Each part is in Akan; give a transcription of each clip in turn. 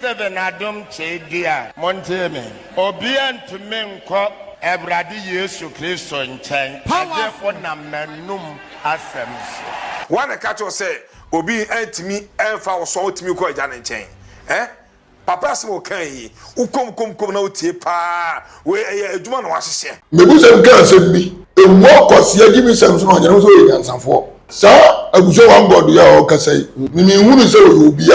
Seven Adam Chedia, Monteme, Obian to Menko, Ebradi Yesu Christo in Chen, therefore Namanum Assems. One a catch or say, Obi and me, and for salt me quite an chain. Eh? Papa Smo Kay, who come no tipa, where a Juman was here. Maybe some girls said me, a more cause you give me some small, and also you can for. Sir, I will show one God, ya can say, meaning who is you be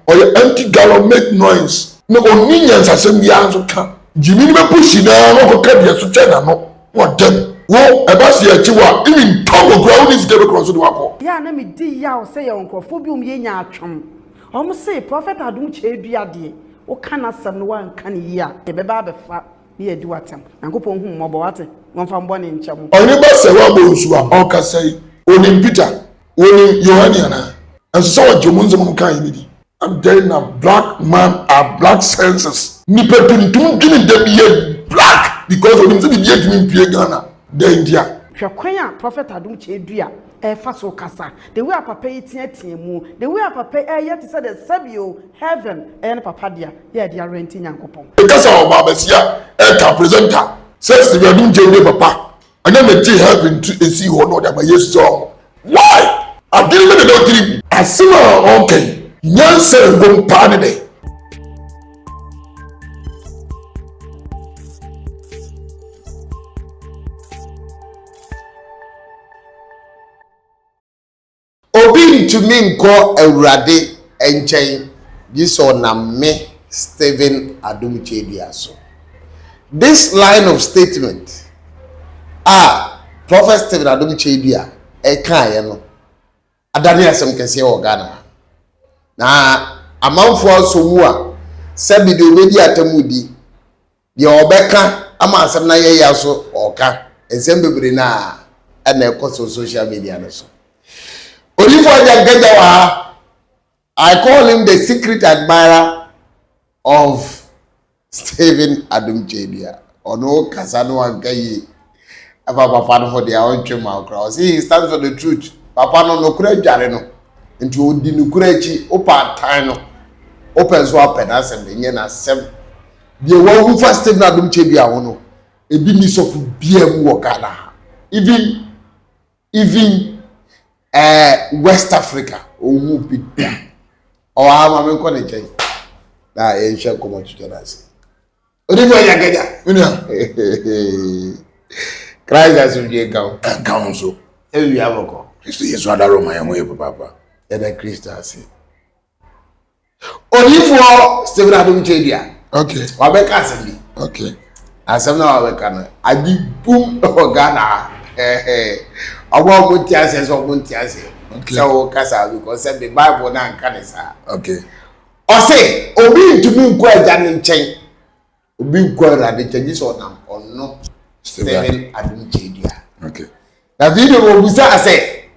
or your empty gallon make noise. No minions are send the answer can. Jimmy me pushing down over Cabia to China, no. What them? Whoa, a bus here, Chiwa, even Togo ground is getting across the wall. Yeah, let me dear say uncle, Phobium Yenya chum. Almost say, Prophet Adum Chedia, o cannot some one can ya, a baby fat, near Duatem, and go home mobile, one from one in Cham. I never say what you are, all can say, only Peter, only Johanna, and so Jomunzum kind. I'm telling a black man are black senses. Nipper to give them be black because of him to be yet me Piagana, the India. Shaquaya, Prophet Adum Chedia, a faso cassa. The way Papa Timu, the way Papa yet said the Sabio, heaven, and Papadia, yeah, they are renting Yankopon. Because our Babasia, a presenter, says the Adum Chedia Papa, and then the tea heaven to see who know that my yes song. Why? I didn't let the doctor. I see my okay. Nyanse won party. Obi to me nko Awurade enchen yiso na me Stephen Adum Chedia so. This line of statement Prophet Stephen Adum Chedia kan no adane asem kese o Ghana. Na amanfo asomu a sabi de obedi atamudi de obeka ama asem na ye yaso oka ensem bebre na na ekoso social media no so Olifo Ajangajawa, I call him the secret admirer of Stephen Adum Chedia. Ono kasano ankayi aba papa no for their own chema crowd. See, he stands for the truth. Papa no kura jare no. Nti odi no kura echi opa tan no. Open so open asem de nye na sem. The one who first Stephen Adum Chedia wono. Ebi ni so fu biam wo Ghana. Even West Africa owu bidda o ama me ko ne jey na e nche ko mo tutorasi Olifo Ajangaja Christ as we go Council. e wi aboko Christ is what I Roma and papa. and the Christians Olifo Stephen Adum Chedia Okay. wabeka asem bi Okay. asem na wabeka no adi boom o Ghana Awa muti ase so muti ase. So kasa because the Bible na nka sa. Okay. O say obi ntumi nko aja ne nchen. Obi nko Awurade nchen so na ono Stephen Adum Chedia. Okay. Na video mo busa ase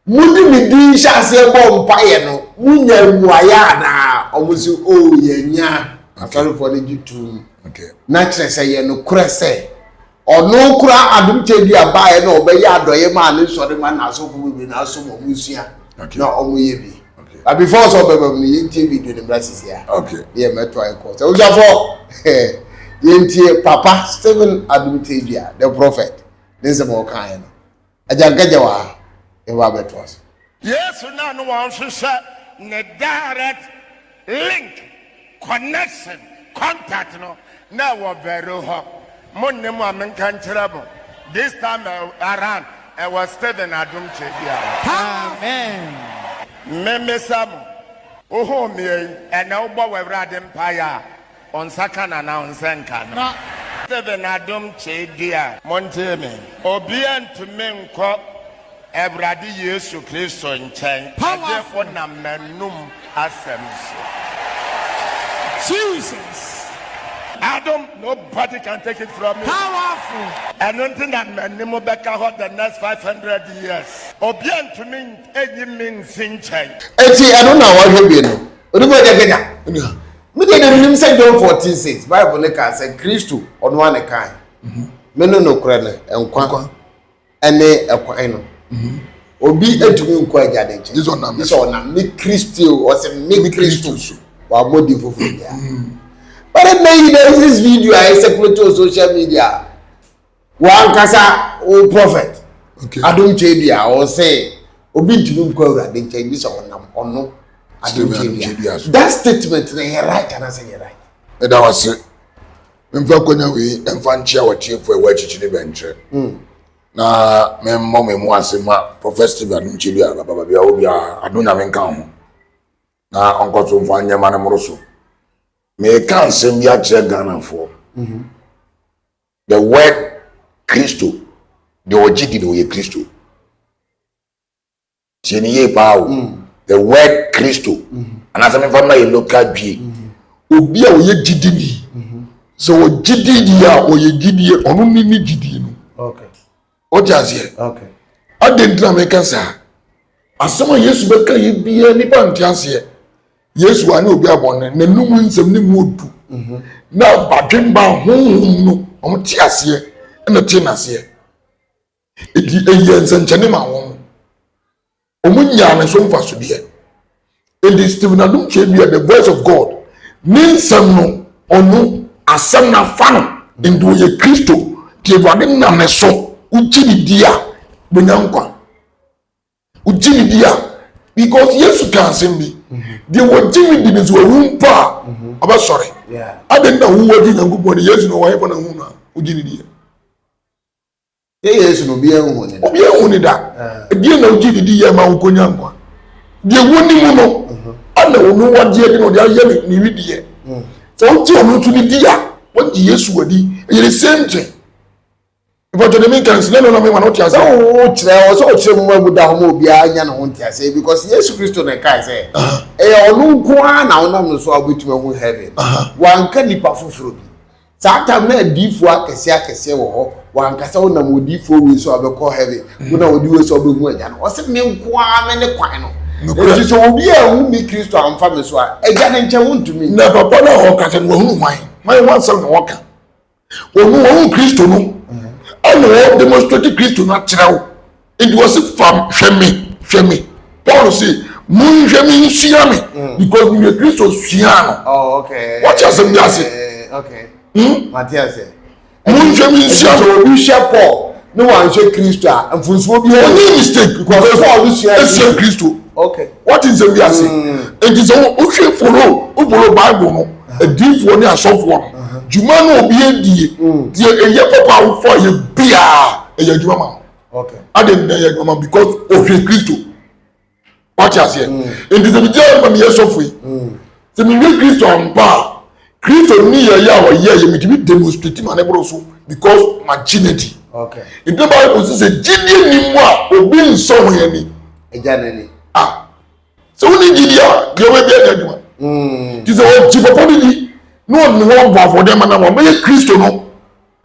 mudi mi din sha ase bo mpaye no munya muaya na omusi o yenya. Sorry for the jitu. Okay. Na kire say ye no kure say ono kura Adum Chedia bae na obeyi adoye ma ne sori ma na so fu bi na so mo musua na omoye bi but before so bebe ni yenti video ni brasis ya Okay. ye meto ai ko so ujafo yenti Papa Stephen Adum Chedia the prophet nse mo kan no Ajangajawa e wa beto so Yes, now no one should say ne direct link, connection, contact no. Now we're very hot. Money more men can trouble. This time around, I was Stephen Adum Chedia. Amen. Meme Samu. Oh, me, and now boy, Rad Empire on Sakana now on Sankana. Stephen Adum Chedia, Monteme, Obian to Menko, Ebradi Yesu Christo in Chen, therefore Namanum Assems. Jesus. Adam, nobody can take it from me. Powerful. I don't think that man name will back out the next 500 years. Obian to me, any means in change. enti I don't know what you be no Olifo Ajangaja me dey nim say John 14:6 Bible ne ka say Kristo ono ane kan me no kure ne enkwa ene ekwan no obi etumi nkwa agade nche This one na me. so na me Kristo o say me Kristo wa modi fufu ya but then there is this video I circulate on social media one kasa o prophet adom chebia o say obi ntumi nkwa urade nkyɛn bi sɛ ɔno adom chebia that statement na yɛ right and say yɛ right that was it mfa konya we mfa nchia watiefo ewa chichine benche na memmo memu asema professor adom chebia baba bia obi adonya menka ho na onkoto mfa nyama na moroso me kan sem ya che Ghana for the word Christo the ojidi no ye Christo tieniye pao the word Christo anasa me fam na ye local bi obi a oye gidi ni so gidi dia oye gidi onu ni gidi no okay o jazie okay adentra me kansa asema Yesu beka ye bia ni ba ntiase Yesu ani obi abonne na numu nsem ni mu odu na badwemba honhom no omtiase na tinase edi eyensenchene ma won omunya na so mfa so de edi Stephen Adom Chebia the voice of God ninsem no onu asem na fa no ndo ye Kristo ti evade na me so ugini dia bunyankwa ugini dia because Yesu can send me they were giving the news rumpa aba sorry yeah adenda hu wadi nyankopon Yesu no wa na hu na ugini dia Yesu no bia hu ni obi hu ni da die na ugini dia ma nkonyankwa die woni mu no ana wonu wadi de no dia ye ni widie so ti onu tu ni dia wadi Yesu wadi ye the same thing but the mean can say no me wan oti ase o kire mo aguda ho obi anya na ho ntiase because Yesu Kristo na kai say onu nko na onam so abetuma ho heaven wanka nipa foforo bi sata na difo akese wo ho wanka sa onam odifo we so abekọ heaven una odi we so obehu anya no o se me nko me ne kwan no eti so obi a hu mi Kristo amfa me so a eja ne nche wo ntumi na papa na ho ka se no hu man wan say no woka onu Kristo no all demonstrate Christ na chirawo it was from hweme Paul say mun hweme nsia me because we Christ sua no oh okay what you say say okay Matthias mun hweme nsia so we share Paul no one say Christ a mfunso bi any mistake because Paul sua Christ okay what is the say it is o hwe follow Bible no a deep one asofo no juma no obi edie die eye papa wo for ye bia eye juma ma okay adem na ye juma because of Kristo what you say in the video man ye sofo se mi we Kristo ampa Kristo ni ye ya wo ye mi demonstrate man ebro so because maginity okay in the Bible say gidie ni mu a obi nso ho ye ni eja na ni so ni gidie a ye we bia juma ti se o jipopo ni no one for them and one be Kristo no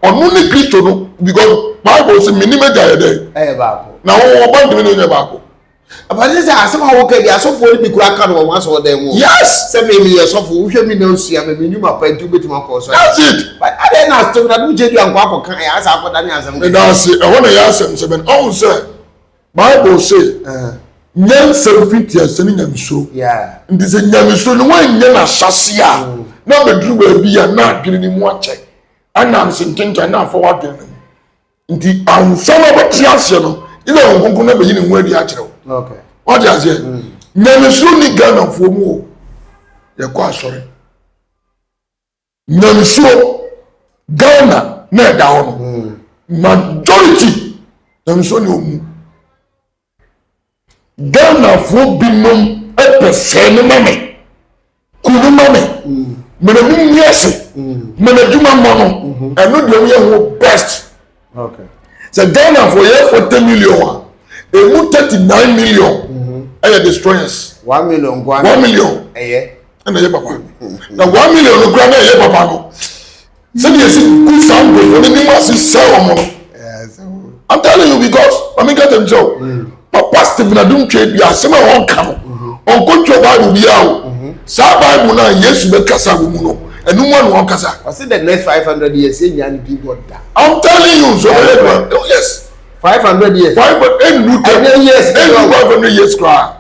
onu ni Kristo no because Bible say minimum dey there baako na wo band me no baako abale say asema wo ka di asofo ni bikura ka no wan so dem wo yes say me me asofo wo hwe mi na osia me me nyuma pa ntu betima ko so that's it but ade na stop na du jedu anko akokan ya asa akoda ni asem and that's it I want to asem say ben oh say Bible say nyan selfiti aseni nyamso yeah ndi say nyamso no wan nya na hyase a na bedru ba bi ya na adwene ni mu ache ana nsententa na afọ wadwene nti ansama beti ase no ile onkunku na beyi ni hu adi akere okay what you say nyamso ni Ghana fo mu o ye kwa asore nyamso Ghana na da ho majority nyamso ni omu Ghana fo binom epese ne mame kunu mame mena mi yesi mena juma mono eno de we ho best okay so Ghana for year 40 million e mu 39 million e destroyers 1 million 1 million na ye papa na 1 million no gra na ye papa no se dey see good sound go for the name say sell omo yes I'm telling you because I mean get them job papa Stephen Adom Chebia asema won ka no onko twa Bible bia o sa Bible na Yesu be kasa wo mu no enu mo no won kasa I see the next 500 years say nyan bi God da I'm telling you so yes 500 years 500 years cry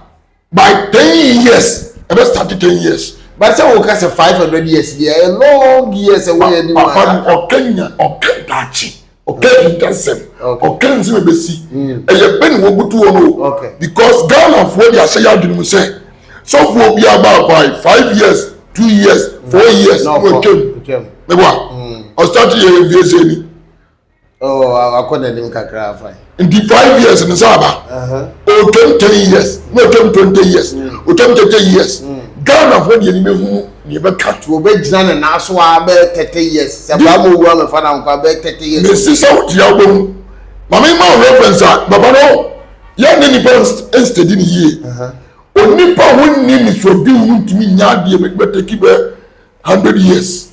by 10 years I start 10 years But say we can say 500 years there, a long years away anymore. Papa, Kenya, Dachi, intensive, Kenzi Bessi, and your pen will go to because Ghana for the Asaya didn't say. So for be about by 5 years, 2 years, 4 years, no came. I started here in VSA. Oh, I couldn't even clarify. In the 5 years in the Saba, or came 10 years, no came 20 years, or came 30 years. Ghana for the enemy never cut to obey Jan and Aswa 30 years. Sabamu one of Fanam 30 years. Mrs. South Yabum, Mamma reference that, Babano, young independence instead in a year. Only power when name is for doing to me, Yadi, but take 100 years.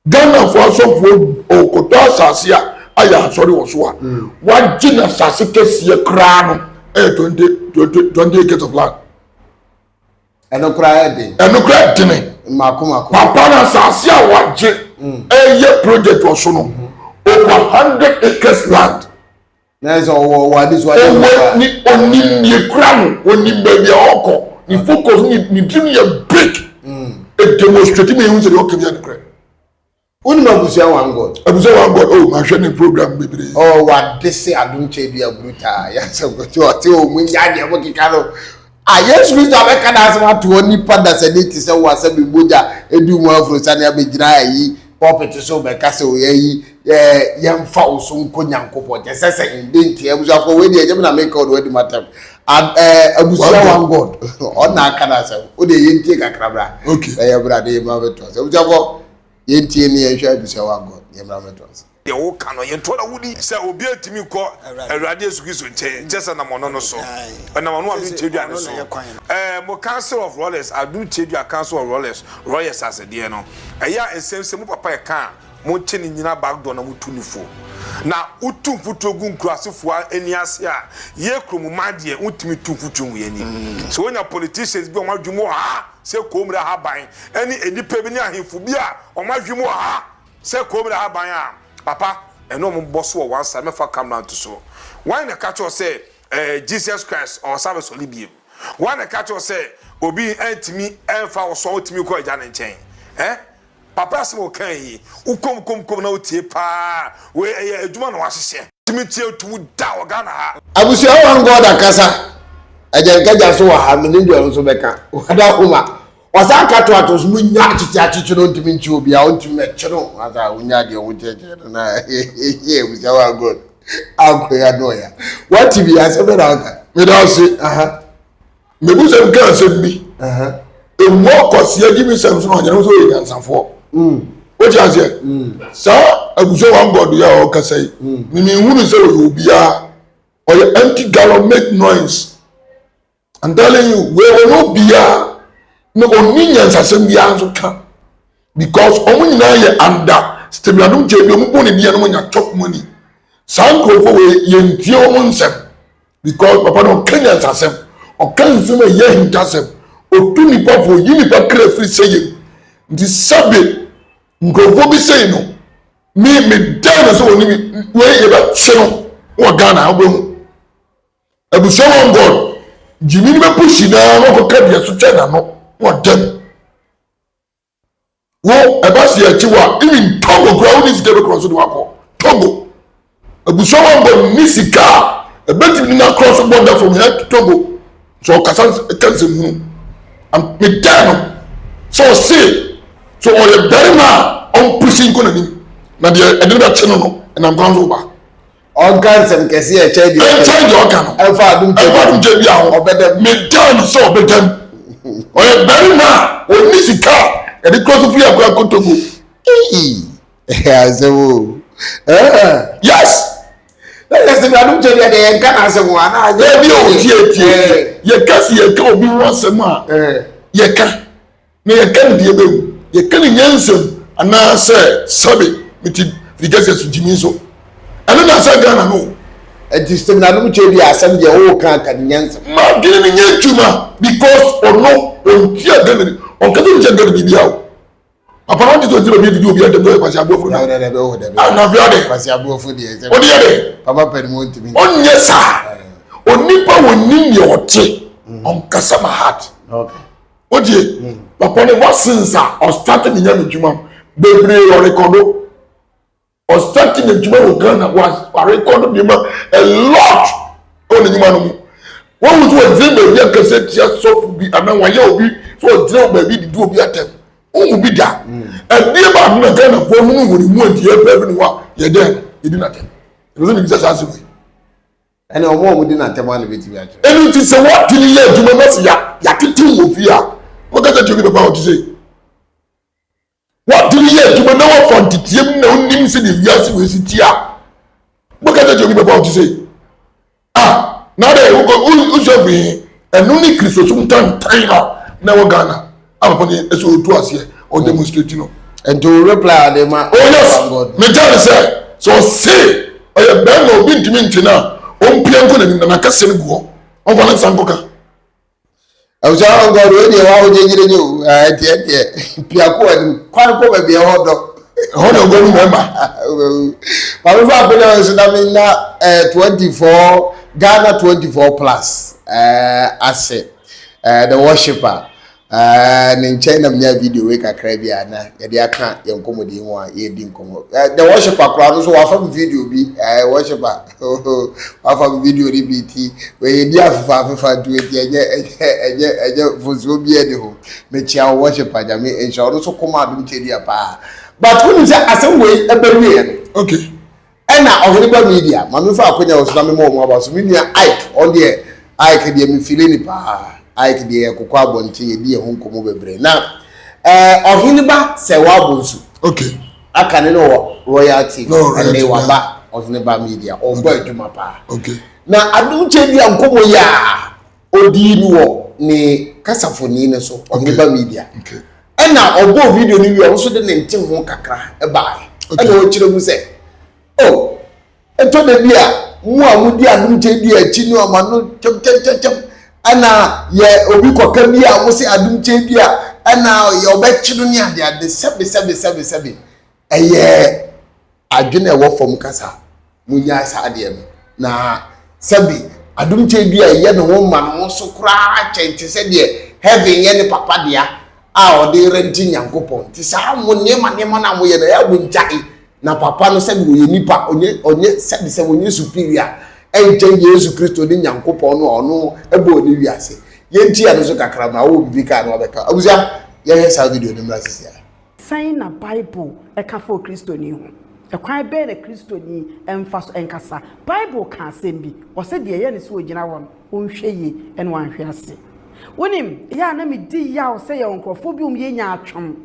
Ghana for some food or Kota Sasia, I sorry was one. One Gina Sasika see a crown, 20 acres of land. And no cry, Dinny. Makuma, Papa Sasia, what a year project was so over 100 acres land. There's all what is what only your crown, only baby oko. You focus me, give me a break. A demonstrating me who's the Okian credit. Unabusia one God. Abusia one God. Oh, my training program, baby. Oh, what they say, I don't change your bruta. Yes, I'm going to when you're working. I yes, we have a canal to only part that's a need to say was a Buddha, a do more for Sanya be dry, pop to so by castle, young foul soon cognac copo, just as in dainty. I was up already, I never make out what matter. And Abusia one God, on our canal, would they take a crabra? Okay, I have brother, Mavitros. Yenti ni ehwa bisa wa God yemra metons de wo ka no yento na wudi se obi atimi ko awrade esukiso nche jesa na mono no so na mono abi chedua no so mo council of rollers adu chedua council of rollers as de no eya esemse mu papa e ka mo che ni nyina back door na mutu ni fo na utu mfuto gu nkurasefo ani ase a ye kromu made utimi tu mfuto mu yani so when politicians bi o madwumo ha se komra ha ban ani enipa bi ni ahemfo bi a o madwumo ha se komra ha ban a papa eno mo boso one side me fa camera to so why na catch us say Jesus Christ or service olibie why na catch us say obi antimi enfa wo so otimi ko agya ne nchen papa asimo kan yi ukom na otie pa we adwuma na wahyehyɛ timi tie tu da wo Ghana ha abusia wan God akasa ajankaja so wa ha me ndio so beka wada homa wasa kato atos mu nya chichi no ntimi nchi obi a ontimi chiro asa unya de wo jeje na abusia wan God akoya no ya what bi asebe na aka me da se me bu se nka se bi e mo kwase agimi sem so na nya no so ye ansafo what you say sir abuso one God ya o kasai me hunu say obi a or empty gallon make noise. I'm telling you, we will not be no onions as some young come because only now you're under stimulum jabum pony be and when you chop money. Some go for yen because papa no Kenyans as them or consumer yen tasem or two nipa for unipa crayfish saying this Sabbath go for be saying no me down so only where you got channel or Ghana abuso one God Jimmy be pushing na no ko kabia so twena no what dem wo abasi achiwa even Togo ground is get across the wako Togo abuso one God nisika ebeti na cross border from here to Togo so kasan kanzemu am me down so say so all the very man on pushing ko na ni na de edina cheno no and I'm going over organs and kesi e che di organ alfa adum je bi ahun obede me down so obedem o ye very man o ni sika e di cross free akwa Kotogo azewo yes let's say adum je di de kan asewo ana ye bi o tie ye kasi ye ka obi wasem a ye ka me ye kan die bewu ye kan nyansem ana se sabe miti digese su jimi so and na say Ghana no system na no che bi asem je o kan nyansa ma gini ni nyetuma because ono on tia Ghana on ka tin je Ghana bi dia o papa no ti to ti bi di obi adem do kwasi abofo na na fiade kwasi abofo de o di ade papa perimo ntimi on yesa onipa woni ye ote on kasa ma heart okay Oje, papa ne was since or starting in Yami Juma, baby or record or starting in Juma Ghana was a record a lot on the human. What would you dream of your cassette just so to be and now you'll be so drill baby to do be at them? Who be that? And near about Ghana for whom would you want to help everyone? You're there, you did not. It wasn't just as we. And no more within a time with you. And it is a what till you do not Yakitu of here. What are you talking about to say? What do you hear to know from the team? No names in the yes with it here. What are you talking about to say? Ah, now they who shall be and only Christopher time now Ghana. I'm upon the SO to us here or demonstrating. And to reply, they might. Oh, yes, me tell you, sir. So say, I have done no been to me now. On Pianco and Nakasan go on Sankoka. I was all going to you. Piaco and Quanco be a hot dog. Hold on, go remember. But if I 24, Ghana 24 plus, I say, the worshipper. In China, me video we ka Caribbean. They can't young comedy one. Ye didn't come. The worshipper crowd so often video be worshipper. Often video repeat. Where you dear for do it. For so be at home. Me chia worshipper. Jami and shall also come out and tell you pa. But when you say as a way a barrier. Okay. And now on media. Manu for Akonya was not more about so many Ike on the Ike the me feeling pa. Ike de kokwa bonti edi ehun komo bebre na ohiniba se wa bonsu okay akane no royalty and they waba ohiniba media ogbo adwuma pa okay na adum chedi ankomo ya odi ni wo ni kasafoni ne so ohiniba media okay na obo video ni wi so de ntim ho kakra e bai na o kire mu se oh ento de bia mu amudi adum chedi achi no amano chem ana ye obi koka bi a wo se adum che bi a ana ye obechido ni ade sebe eye adwene wo fom kasa munya sa ade na sebe adum che bi a ye no wo ma no so kra chenti se de heaven ye ne papa dia a o de renti nyankopon ti sa mo nema na mo ye na ya bunjai na papa no sebe wo ye nipa onye sebe onye superior enje Yesu Kristo ni nyankopon no ono ebo ni wiase yenti ya no so kakra ma wo bibi ka no obeka abuza ye sa video ni mrasisi ya sign na Bible e ka for Kristo ni ho e kwan be na Kristo ni emfa so enkasa Bible ka asembi o se de ye ne so ogina won onhwe ye ene wanhwe ase wonim ya na me di ya o se ye onkofo bi ye nya atwom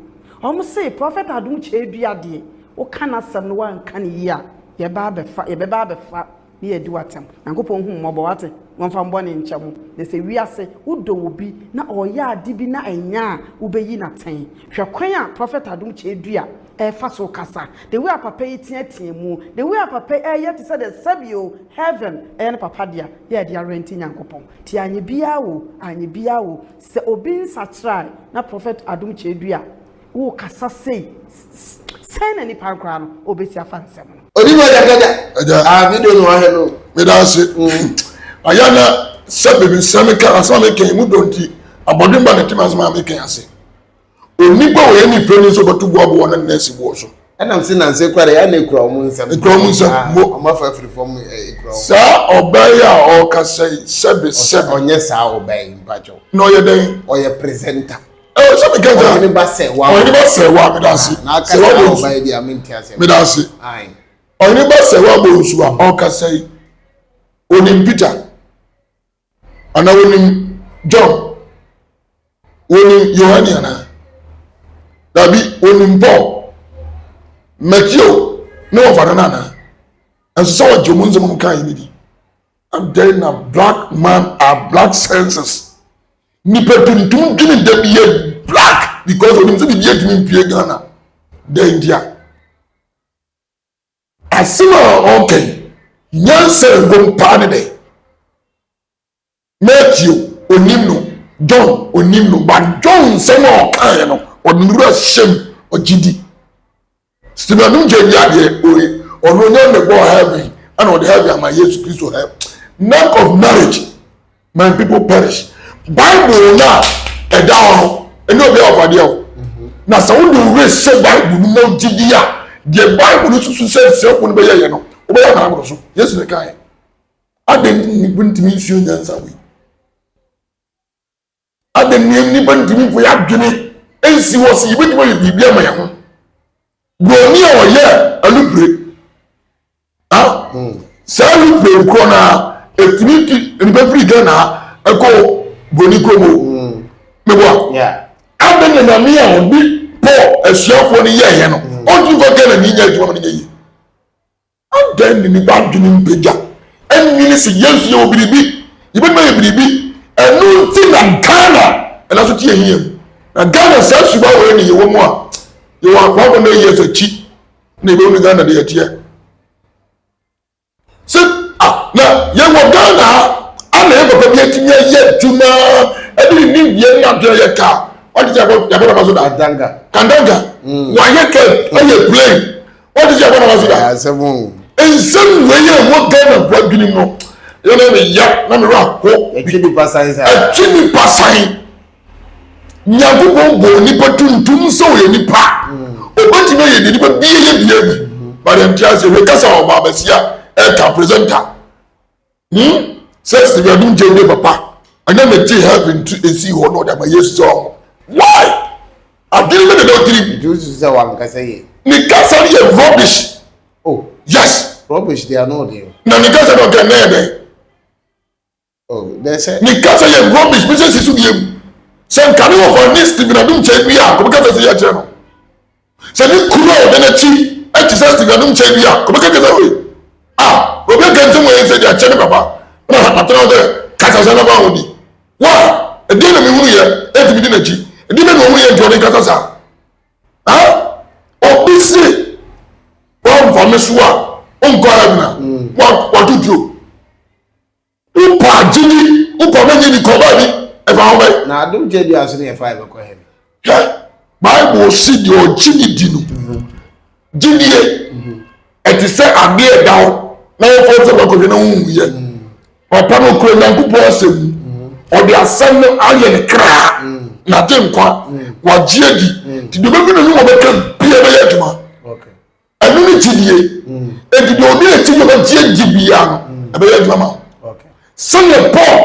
o mo se prophet adum chedua de o kana sam no wan kan yi a ye ba be fa ni edi watem nankopon hu mmobo wate wonfa mbone nchamo de se wiase udo obi na oya ade bi na enya ubeyi na ten hwekwan a prophet adum chedua e fa so kasa the way papa yitia mu the way papa yet said the sabio heaven and papa dia ye dia renti nyankopon ti anye bia wo se obi nsa try na prophet adum chedua wo kasa sei sene ni pankra no obesi afa nsem no odibo jaja video no ahe no me da se ayana sebe bi sameka asama ken mu donti abodin ba netima asama meken ase onipa we ni feni so batu bo abo na nesi bo so enam se na nse kware ya na ekura omu nsem mo amafa free form ekura sa obaya o kasai sebe onye sa obay mpacho no ye den o ye presenter so me kan oni ba se wa me da se se wa obay dia mentia se me da se ai oni ba se wa bo nsu a o kasai oni Peter ana oni John oni Yohana Dabi oni Paul Matthew no for nana and so what you munzo mun kan ni and then a black man are black senses ni petuntum gini dem ye black because oni se bi ye timi pie Ghana the India asima okay nyanse ngom paane de Matthew onimno John onimno but John se no kan no onura shem ogidi Stephen Nunjeya de ono ne go heaven and on the heaven my Jesus Christ will help. None of marriage my people perish. Bible now ɛda hɔ ɛne obi a ɔfadeɛ o na sɛ wode wura hyɛ bible no na gyidi a deɛ bible no susu sɛ sɛfo no bɛyɛ yɛ no wobɛyɛ na agoro so yesu ne kae adɛn nipa ntumi nsuo nyansa wei adɛn nipa ntumi mfo yɛ adwene ɛnsi wɔ sɛ yɛbɛtumi ayɛ biribi ama yɛ ho buroni a ɔyɛ alupire saa alupire nkorɔ no a ɛtumi ti nipa firi Ghana ɛkɔ buroni kurom meboa adɛn na nyame a ɔde Paul asuafoɔ no yɛɛyɛ no ɔntumi kɔ Ghana ne nya adwuma ma no nyɛ yie adɛn ne nipa adwene mpagya ɛnwene sɛ Yesu yɛ wɔ biribi yɛbɛtumi ayɛ biribi ɛno nti na Ghana ɛna so te yɛhia mu na Ghana saa suba wɔ ne yɛwɔ mu a yɛwɔ akwafo no yɛ sɛ kyi na yɛbɛwu ne Ghana de yɛteɛ sɛ na yɛwɔ Ghana ana yɛ papa bi atumi ayɛ adwuma ɛde ne nimdeɛ ne adwene yɛ kaa ɔde sɛ yɛbɛdama so da kandanga wayɛ kɛ ɛyɛ plane ɔde sɛ yɛbɛdama so da nsɛm wei yɛ wɔ Ghana bo adwene mu no yɛne me ya na merɛ akɔ atwi nipa san nyankopɔn bɔ nipa tuntum sɛ ɔyɛ nipa ɔbɛtumi ayɛ de nipa bie yɛ bia bi mariamtia sɛ wɛkasa ɔba abasia ɛka presenter sɛ Stephen Adum gye ne papa ɛnyɛ mɛgye heaven to esi hɔ na ɔde ama Yesu sɛ ɔmo why adwene me de dɛ ɔtiri ne kasa no yɛ rubbish yes rubbish they are not there na ne kasa no ɔkɛ nɛɛ dɛ ne kasa yɛ rubbish bi sɛ si so bie mu sɛ nkane wɔ fɔ ne Stephen Adum kyɛ bi a kɔbɛka sɛ yɛ kyerɛ no sɛ ne kuru a ɔde n'akyi ɛte sɛ Stephen Adum kyɛ bi a kɔbɛka sɛ oye obi ka nsɛm wɔ yɛ sɛ de akyɛ ne papa na atena sɛ kasa sɛ na ba wo di wa ɛdeɛ na mehunu yɛ ɛtumi di n'akyi ɛdeɛ bɛ na ɔhunu yɛ nti ɔde nkasa saa ɔbi se wɔmfa me so a ɔnkɔ abena watotuo wopɔ agyeni wopɔ mɛnyɛ ni kɔba bi ɛfa ho bɛ na Adum gye bi aso ne yɛ fa ɛbɛkɔ hɛ hwɛ Bible si deɛ ɔgye ne di no gyidie ɛte sɛ adeɛ da hɔ na yɛfɔ sɛ bɛkɔhwɛ na wohu yɛ ɔpa no kuro Nyankopɔn asɛm ɔde asɛm no ayɛ ne kraa na de nkwa wagye adi nti deɛ ɔbɛfi no ne wɔbɛka bia bɛyɛ adwuma ɛno ne gyidie enti deɛ ɔde akyi yɛ bɛgye adi bia no ɛbɛyɛ adwuma ma sɛnɛ Paul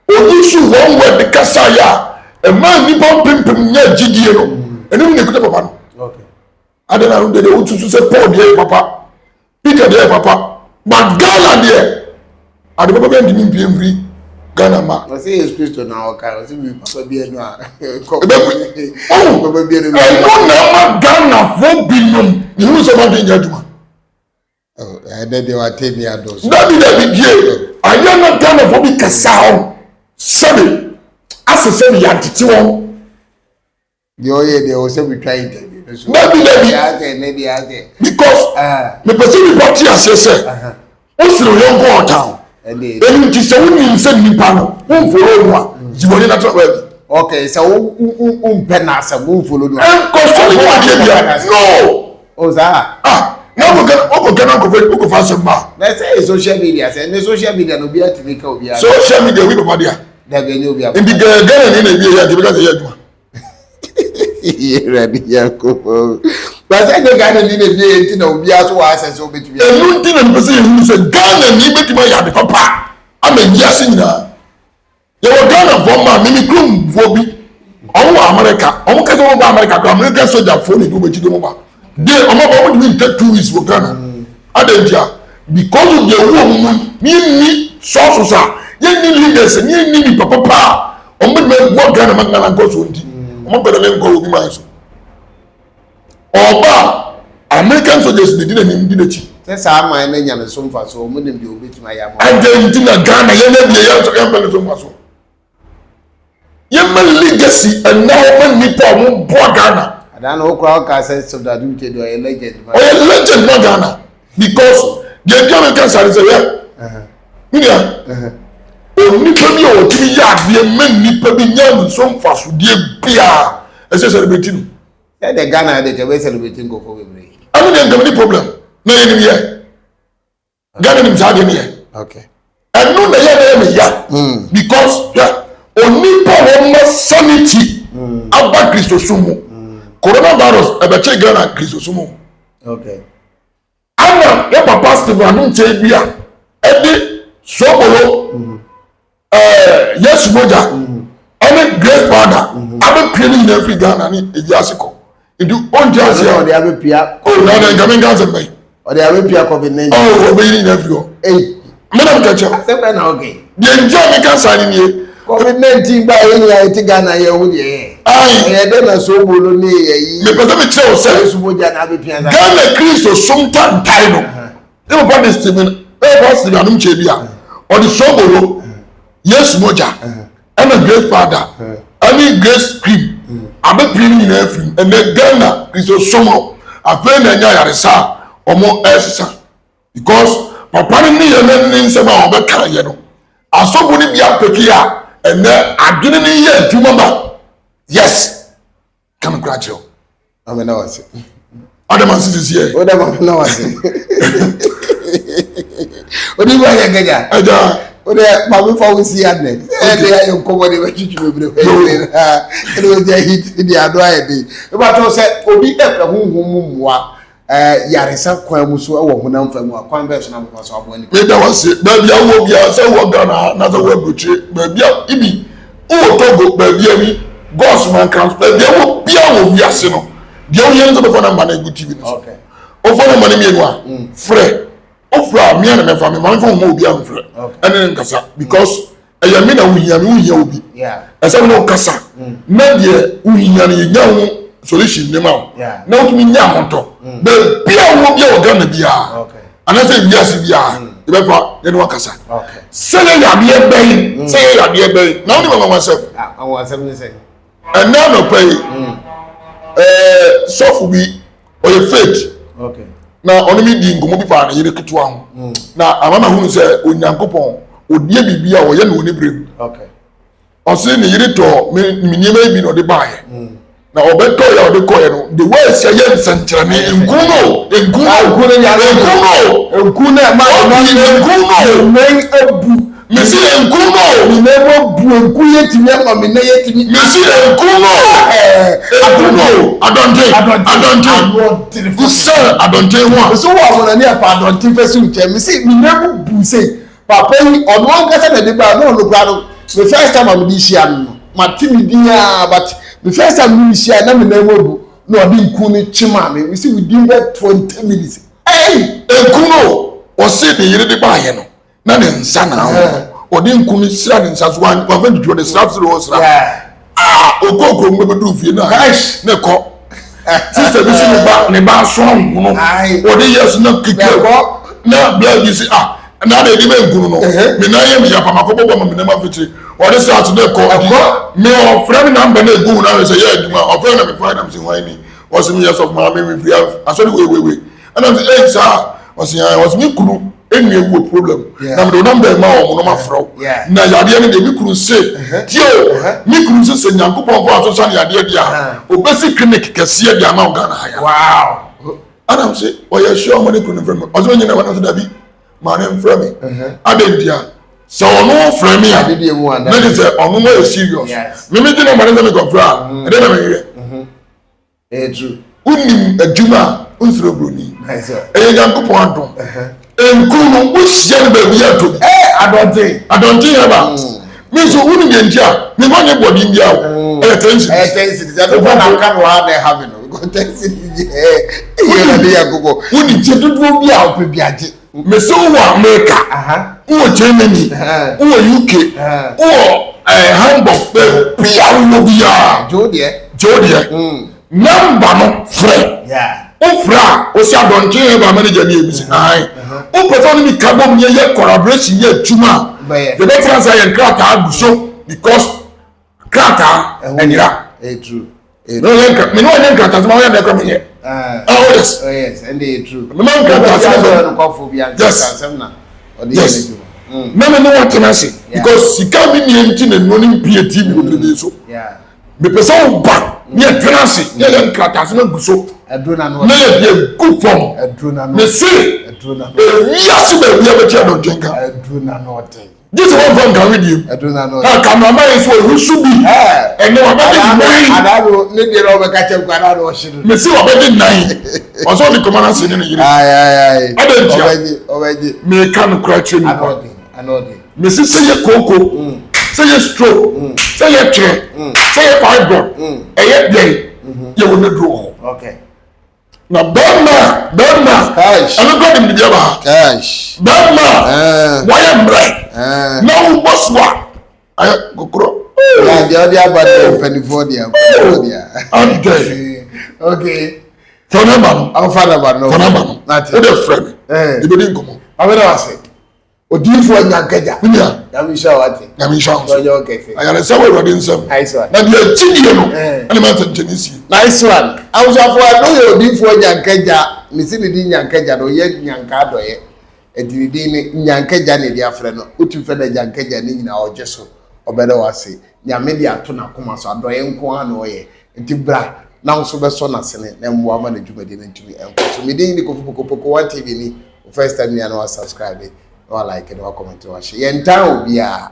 oyi so wɔn wɔ de kasa yɛ a ɛmaa nnipa mpempem nyɛ gyidie no ɛno ne kuta papa no ade na de wotutu sɛ Paul deɛ yɛ papa Peter deɛ yɛ papa but Ghana deɛ ade papa bɛ ndimi mpie mfiri Ghana ma ɔsɛ Yesu Kristo na ɔka ɔsɛ bi papa bi enu a papa bi enu ɛno na ma Ghana fo binom ne hu sɛ ma de nya adwuma ɛdɛ de wa te mi ado so dabi die ayɛ na Ghana fo bi kasa hɔ sɛbi asesɛ bi yɛatete wɔn deɛ ɔyɛ deɛ ɔsɛ bi twa interview dabi because mepɛ sɛ nipa te aseɛ sɛ wosiri yɔnko ɔtan ɛnu nti sɛ wonim sɛ nipa no womfolo no a yiwɔne na tena baabi okay sɛ wompɛ na asɛm womfolo no ɛnkɔsɔ ne wadeɛ bia no o saa na wokɔka na wokɔfa asɛm ma na sɛ social media sɛ ne social media no obi atumi ka obi social media wi papa dea dabi ne obi a nti gɛgɛrɛ ne na ebi yɛ ati bɛka sɛ yɛ adwuma ready Yakobo but I think Ghana ni na bi enti na obi aso wa access obetumi enu nti na mpese yehunu sɛ Ghana ni betuma yɛ ade papa ama yiase nyinaa yɛwɔ Ghana fɔ ma mimi krom fo bi ɔmo wɔ America ɔmo kasa ɔmo ba America kɔ America soldier fo ne do bɛkyi do mo ba de ɔmo ba ɔmo de take 2 weeks wɔ Ghana adantia because of the war mu ni sources a yɛ ni leaders ni papa pa ɔmo de wɔ Ghana ma Ghana nkɔ so nti ɔmo bɛrɛ ne nkɔ obi ma so ɔba American soldiers de di na nim di n'akyi sɛ saa man na nya ne so mfa so ɔmo dem de obetumi ayɛ mo Argentina Ghana yɛ na bie yɛ mpɛ ne so mfa so yɛ ma legacy ɛna ɔma nipa ɔmo boa Ghana adan na okura ɔka sɛ Stephen Adum Kyɛ do ɔyɛ legend ɔyɛ legend na Ghana because deɛ di American sari sɛ yɛ nua onipa bi a wɔtumi yɛ adeɛ ma nipa bi nya ne so mfa so deɛ bia ɛsɛ celebrate no the Ghana de we celebrating go for we I mean dem any problem na yɛ nim yɛ Ghana nim saa deɛ ne yɛ okay ɛno na yɛ na yɛ me ya because yeah onipa wɔn sanity aba kristosumu coronavirus ɛbɛkyɛ Ghana kristosumu okay ana yɛ papa Stephen anu nkyɛn bi a ɛde sobolo Yesu moja ɛne grace powder abɛpie ne nyinaa firi Ghana ne eji ase kɔ nti ɔnti ase a ɔde abɛpia na na nkame nka asɛm bɛyi ɔde abɛpia COVID-19 ɔbɛyi ne nyinaa firi hɔ mena mka kyɛw asɛm bɛ na okay deɛ nti a meka saa ne nie COVID-19 ba yɛn ya ɛte Ghana yɛ ho deɛ ɛyɛ dɛ na sobolo ne yɛyi mepɛ sɛ mekyerɛ wo sɛ Yesu moja na abɛpia sa Ghana Kristo som tantae no ne papa de Stephen anom kyɛ bi a ɔde sobolo Yesu moja ɛna grace powder ɛne grace cream abɛpie ne nyinaa firi ɛnɛ Ghana Kristo som no afei na ɛnya yaresa a ɔmo ɛsesa because papa no ne yɛ ne nsɛm a ɔbɛka yɛ no asɔfo no bi apɛki a ɛnɛ adwene ne yɛ adwuma ba yes kan kura kyerɛw amena wase adama sisi yɛ oda amena wase odi ba yɛ gaja aja odi ma me fa wusi adne ɛde ayɛ nkɔmɔ de bɛtwitwi bebree ɛde wo dia hit di ado ayɛ de e ba to sɛ obi ɛpɛ honhom mu mmoa yaresa kwan mu so ɛwɔ honam fa mu a kwan bɛ so na mo so abo ni me da wase baabi a wo bia sɛ wo Ghana na sɛ wo abotire baabi a ibi wo Togo baabi a mi Gos man kan baabi a wo bia wo wiase no deɛ wo yɛn nso bɛfa na mba na egu TV no okay o fɔ na mane mienu a frɛ o fra me na me fa me man fa mo obi a mfrɛ ɛne nkasa because ɛyɛ me na wo hia me wo hia obi ɛsɛ me na wo kasa na deɛ wo hia no yɛnya ho solution ne ma wo na wo tumi nya ahotɔ baabi a wo bia wo Ghana bia anasɛ wiase bia yɛbɛfa yɛne wakasa sɛ yɛ yadeɛ bɛyi sɛ yɛ yadeɛ bɛyi na wo ne mama wasɛm awon asɛm ne sɛ ɛnɛ anɔpa yi sɔfo bi ɔyɛ faith na ɔno mi di nkɔmɔ bi fa ne yere ketewa ho na amama hunu sɛ Onyankopɔn odie bibi a ɔyɛ no ne brem ɔse ne yere tɔ me nneɛma bi na ɔde baayɛ na ɔbɛtɔ yɛ ɔde kɔyɛ no the way sɛ yɛ nsɛnkyerɛnne nkuno ebu mesi nkuno minebo bu enku yetimi ama me na yetimi mesi nkuno adonte kusɛ adonte ho so wa mo na ne pa adonte fesi uche mesi minebo bu sei papa yi ɔno ankasa na de ba no no kra no the first time am di shia no matimi dia but the first time we shia na me na bu no ɔde nku ni chima me we see within that 20 minutes nkuno ɔse de yere de ba yɛ no na ne nsa na ho ɔde nku ni sira ne nsa so wan fa de sira so wo sira okoko mbedu fie na ne kɔ sister bi si ne ba so no ɔde yes na kike na blood bi si na de di me nkunu no me na ye me ya pama ko bobo me na ma fitiri ɔde sa to ne kɔ me o frɛ me number na egu na say ye aduma ɔfrɛ na me find am say why ni ɔse me yes of ma me free asori we and am say sa ɔse me kunu enu ewu problem na me do number ma o mo no ma frɛ na yadeɛ ne de me kunu se tio me kunu se Nyankopɔn fa aso sa yadeɛ dia obesi clinic kɛseɛ dia na Ghana ha ya wow adam say ɔyɛ sure mo ne kunu frɛ me ɔse me nyina wana so dabi ma ne frɛ me adentia sɛ ɔno frɛ me a na de sɛ ɔno no yɛ serious me me gina ma ne sɛ me kɔfrɛ a ɛde na me yɛ true unim adwuma unsuro broni ɛyɛ Nyankopɔn adom nkunu wo hyia no baabi yɛ to adonte yɛ ba me so unim yɛ ntia me ma nyɛ bɔde mbia wo ɛyɛ tension that one am kan wa na have no tension yɛ de yɛ gogo unim che dodo bi a opɛ bi age me so wo America wo Germany wo UK wo Hamburg bia wo bia jodie number no frɛ ofra o si adonte e ba manager ni ebisi ai o person mi kabo mi ye collaboration ye juma the difference I krata aguso because krata enira true no yenka me no yenka krata ma yenka me ye oh yes and they true me man krata so no ko bi an yes na yes me no want to say because si ka mi ni enti na no ni PAT mi go be so me person ba ni e tenancy ye yenka krata so na guso Adrona no. Na ye be good form. Adrona no. Me say. Adrona no. Yes, be be che no jenga. Adrona no te. This one from can read you. Adrona no. Na cameraman is who should be. And no about nine. Adaro ne dey ro be ka che kwara ro shiru. Me say about 9. Also the commander say ne yire. Aye. Obeji. Me can cry training. Anodi. Me say ye koko. Say ye stroke. Say ye tre. Say ye fibroid. Ye dey. You will not do. Okay. Now Burma. Cash. I don't got him the other. Cash. Burma. Why am I? No boss wa. I go grow. Yeah, the other about Pennyfordia. I'm dead. Okay. Tonamba. I'm father about no. Tonamba. Not What a friend. You didn't come. I will say. Odinfo Nyankeja. Yeah. Yamisha wati. Yamisha. Okay. I got a several wedding some. Nice one. Now the children, animals and Genesis. Nice one. I was after no Odinfo Nyankeja. Missing the Nyankeja no yet Nyankado ye. Edini Nyankeja ne dia frɛ no. Utu frɛ na Nyankeja ne nyina oje so. Obeda wase. Nyame dia to na koma so adoye nko ano ye. Enti bra. Na so be so na sene na mmoa ma na dwumadi na ntumi enko. So me din ni Kofu One TV ni. First time you know subscribe. No like it, no comment, no share. Yenta obi a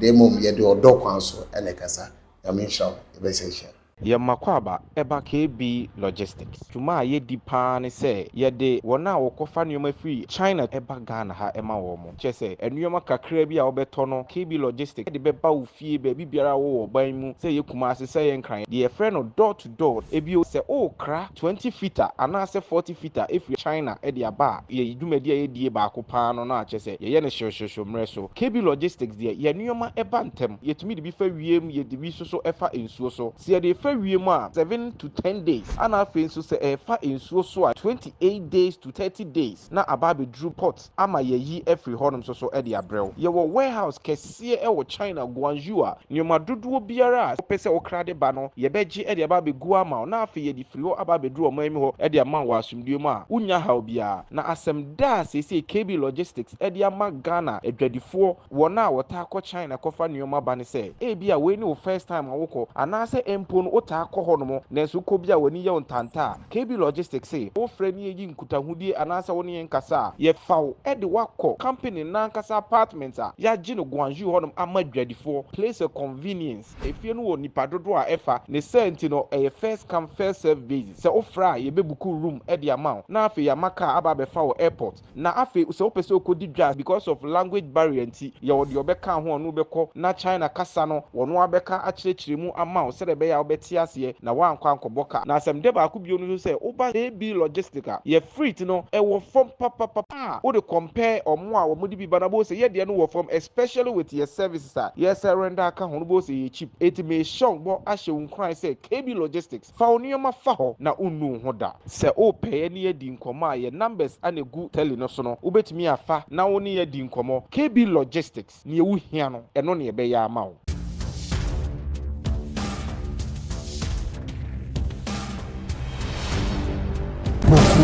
de mom ye de odo kwan so ene kasa. Ya me show e be say share. Ye makwaba eba KB Logistics. Tuma ye di pa ne se ye de wona wokofa nneoma free China eba Ghana ha ema wo mo. Che se enneoma kakra bi a obeto no KB Logistics de beba wo fie ba bibiara wo ban mu se ye kuma ase se ye nkran. De ye frɛ no door to door ebi o se o kra 20 feet ana se 40 feet if China e de aba ye dwumadi ye die ba ko pa no na che se ye ne hwehwehwe mre so. KB Logistics de ye nneoma eba ntem ye tumi de bi fa wiem ye de bi so efa ensuo so. Se ye de 7 to 10 days. And I feel so say fa insuo so 28 days to 30 days. Na ababe drew pot ama ye every honum so e de abrel. Ye wo warehouse kese e wo China Guangzhou a nyoma dodo biara pese wo krade ba no ye beji e de ababe gu ama na afi ye di free wo ababe drew omami ho e de ama wa asumdue mu a unya ha obia na asem da sese KB Logistics e de ama Ghana adwadifo wo na wota akọ China kofa nyoma ba ne se e bia we ni wo first time awoko anase empo no ota kohono nenso ko bia wani ye ontanta KB Logistics say o frɛ ni yi nkutahudie anasa woni nkasa ye faw e de wakɔ company na nkasa apartment a ya gi no Guangzhou honom amadwadifo place a convenience efie no wɔ nipa dodo a ɛfa ne senti no ɛyɛ first come first serve basis sɛ o fra ye bebuku room e de amount na afi ya maka aba be fa airport na afi sɛ o pese okodi dwa because of language barrier nti ye wo de obɛka ho no bɛkɔ na China kasa no wɔno abɛka akyerɛkyerɛ mu amount sɛ de be ya obɛti ase na wankwa nkɔbɔka na asɛm de ba ko bio no sɛ oba AB Logistica ye free no e wo from papa wo de compare omo a wo mudi bi bana bo sɛ ye de no wo from especially with your services a ye surrender aka ho no bo sɛ ye cheap it may show bo ahye unkran sɛ KB Logistics fa onioma fa ho na unnu ho da sɛ o pɛ ne ye di nkɔmɔ a ye numbers anegu tele no so no wobetumi afa na wo ne ye di nkɔmɔ KB Logistics ne ye wo hia no ɛno ne ye bɛ ya ama wo.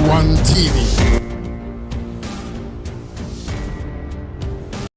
One TV.